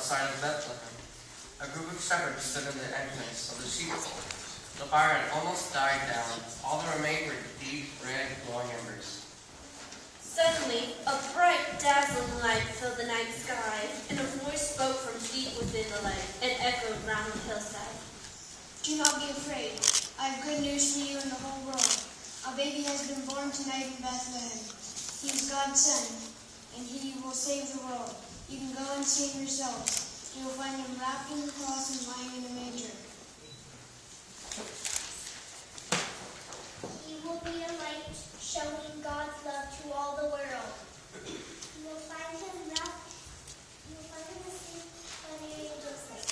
outside of Bethlehem. A group of shepherds stood in the entrance of the sheepfold. The fire had almost died down. All that remained were deep, red, glowing embers. Suddenly, a bright, dazzling light filled the night sky, and a voice spoke from deep within the light and echoed round the hillside. Do not be afraid. I have good news for you and the whole world. A baby has been born tonight in Bethlehem. He is God's son, and he will save the world. You can go and see him yourselves. You will find him wrapped in a cloth and lying in a manger. He will be a light, showing God's love to all the world. You will find him wrapped. You will find him asleep by the angel's side.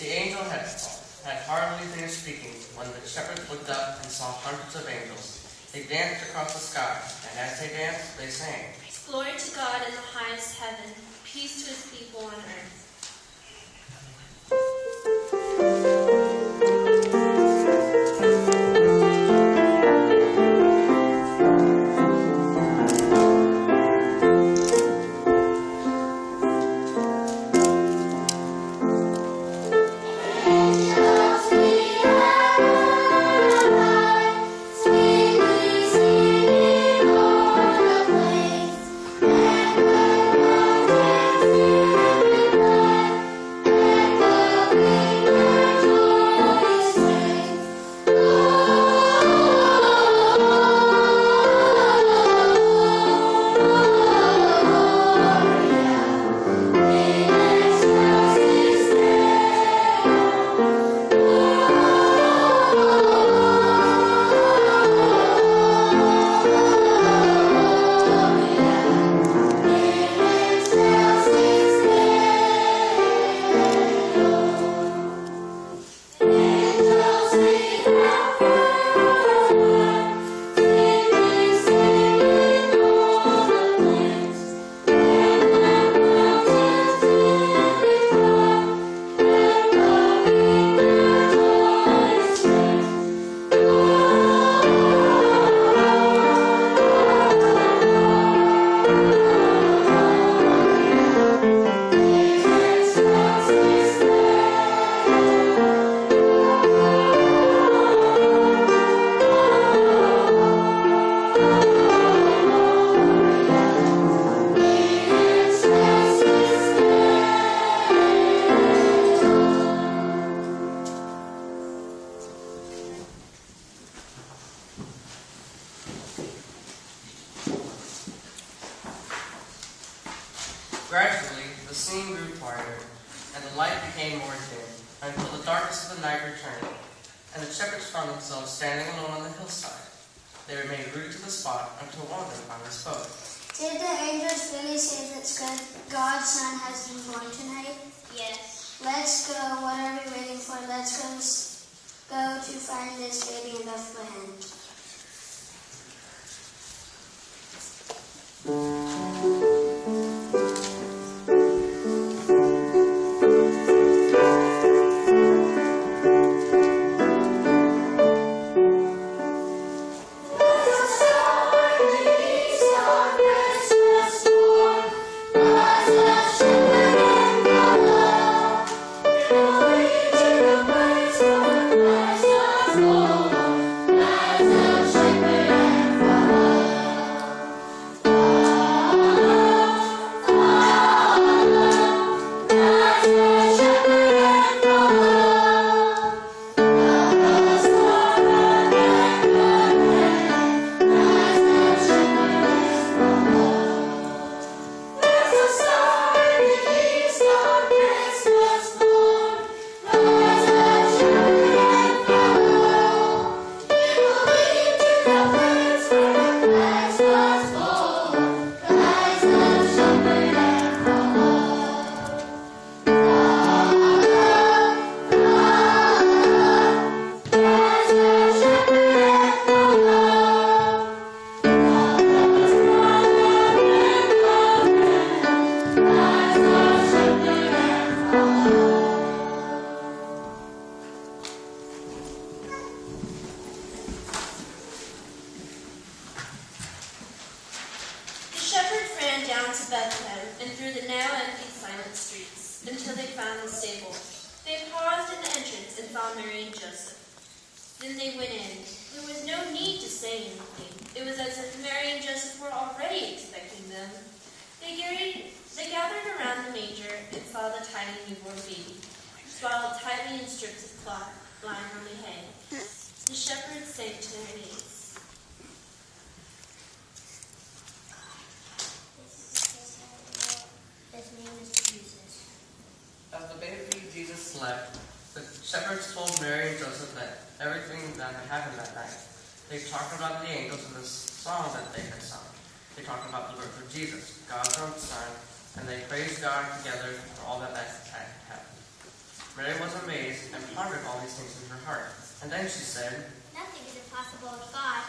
The angel had hardly finished speaking when the shepherds looked up and saw hundreds of angels. They danced across the sky, and as they danced, they sang, Glory to God in the highest heaven, peace to his people on earth. Gradually, the scene grew quieter, and the light became more dim, until the darkness of the night returned, and the shepherds found themselves standing alone on the hillside. They remained rooted to the spot until one of them finally spoke. Did the angels really say that God's son has been born tonight? Yes. Let's go. What are we waiting for? Let's go to find this baby in Bethlehem. As Then they went in. There was no need to say anything. It was as if Mary and Joseph were already expecting them. They gathered around the manger and saw the tiny newborn baby, swaddled tightly in strips of cloth, lying on the hay. The shepherds sank to their knees. His name is Jesus. As the baby Jesus slept, the shepherds told Mary and Joseph that everything that had happened that night. They talked about the angels and the song that they had sung. They talked about the birth of Jesus, God's own Son, and they praised God together for all that had happened. Mary was amazed and pondered all these things in her heart. And then she said, Nothing is impossible with God.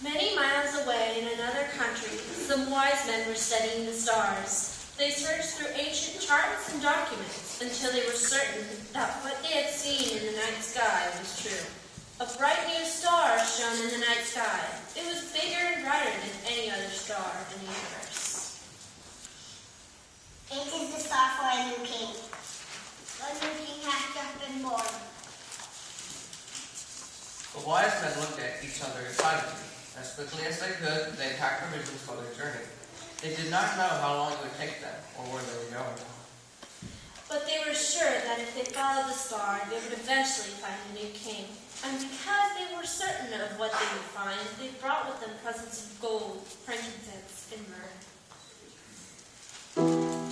Many miles away in another country, some wise men were studying the stars. They searched through ancient charts and documents until they were certain that what they had seen in the night sky was true. A bright new star shone in the night sky. It was bigger and brighter than any other star in the universe. It is the star for a new king. A new king has just been born. The wise men looked at each other silently. As quickly as they could, they packed provisions for their journey. They did not know how long it would take them or where they were going. But they were sure that if they followed the star, they would eventually find a new king. And because they were certain of what they would find, they brought with them presents of gold, frankincense, and myrrh. Oh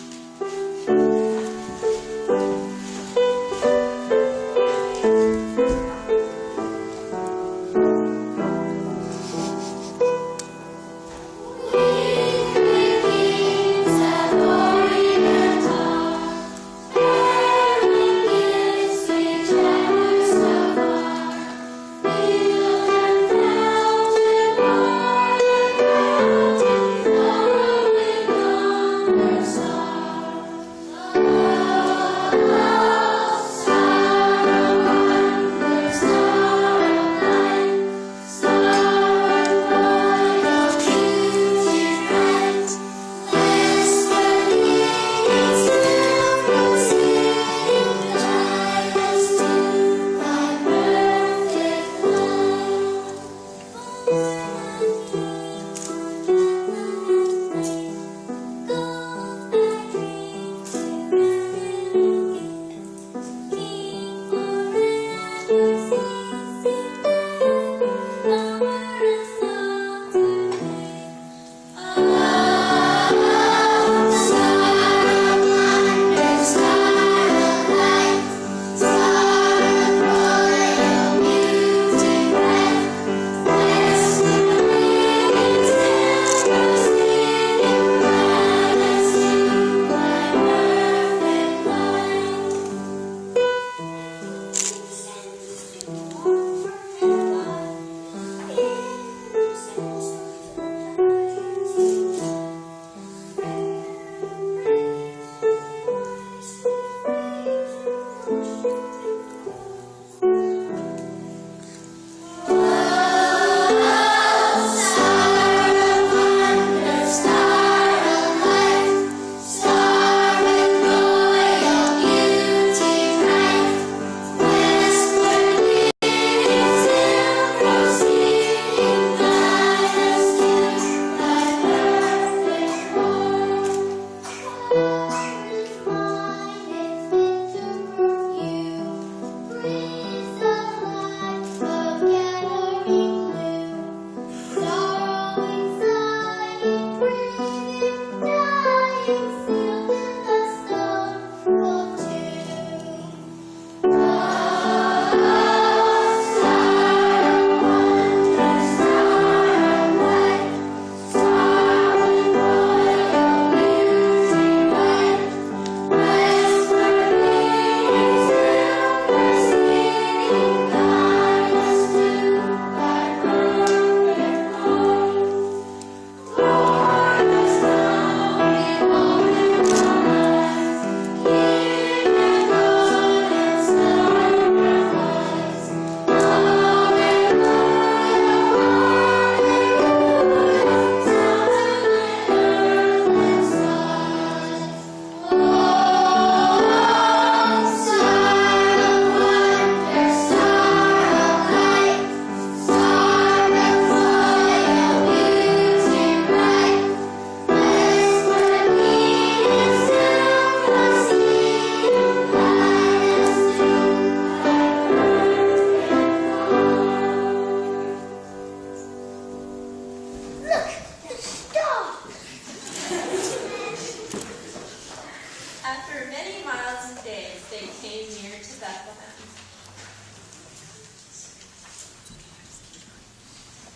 miles and days they came near to Bethlehem.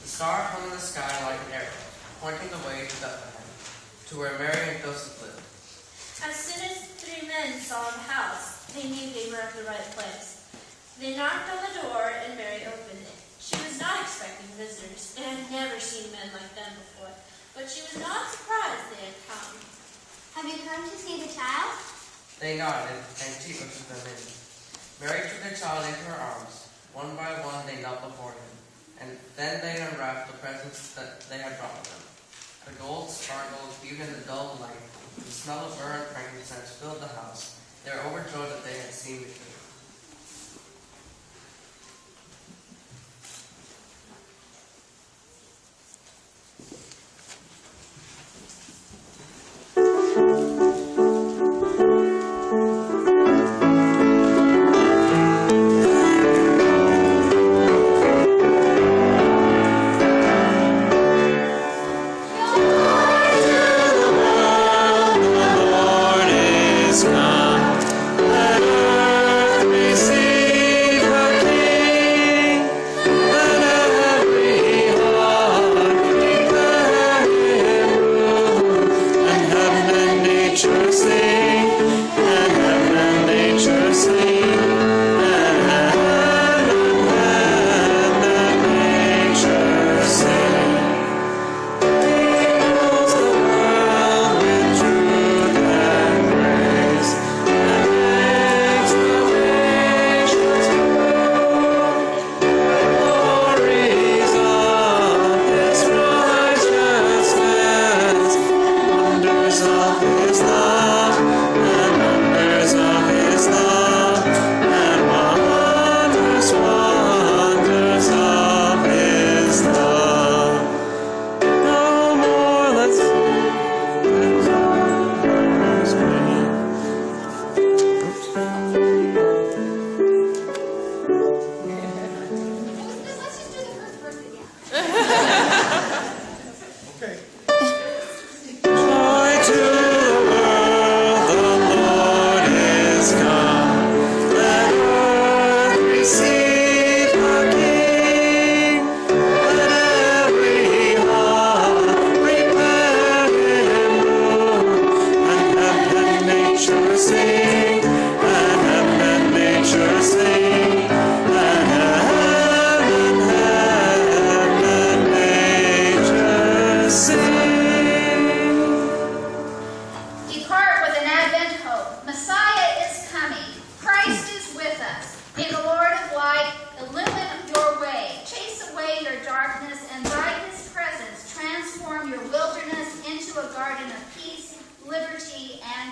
The star hung in the sky like an arrow, pointing the way to Bethlehem, to where Mary and Joseph lived. As soon as 3 men saw the house, they knew they were at the right place. They knocked on the door, and Mary opened it. She was not expecting visitors, and had never seen men like them before, but she was not surprised they had come. Have you come to see the child? They nodded, and she ushered them in. Mary took the child into her arms. One by one they knelt before him, and then they unwrapped the presents that they had brought them. The gold sparkled even in the dull light. The smell of myrrh and frankincense filled the house. They were overjoyed that they had seen the king. Your wilderness into a garden of peace, liberty, and